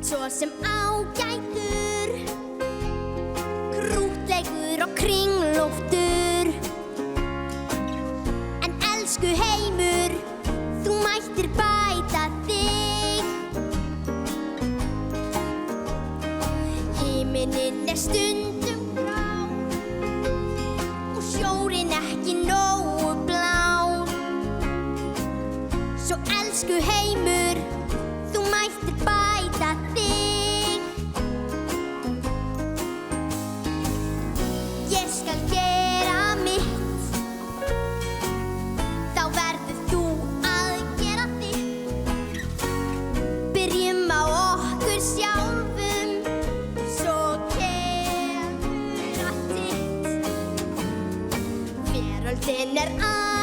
svo sem ágætur, krúttlegur og kringlóttur. En elsku heimur, þú mættir bæta þig. Himinninn stundum grá og sjórinn ekki nógu blár. Svo elsku heimur, þú mættir bæta þig. Ég skal gera mitt, þá verður þú að gera þitt. Byrjum á okkur sjálfum, svo kemur allt þitt. Veröldin aðeins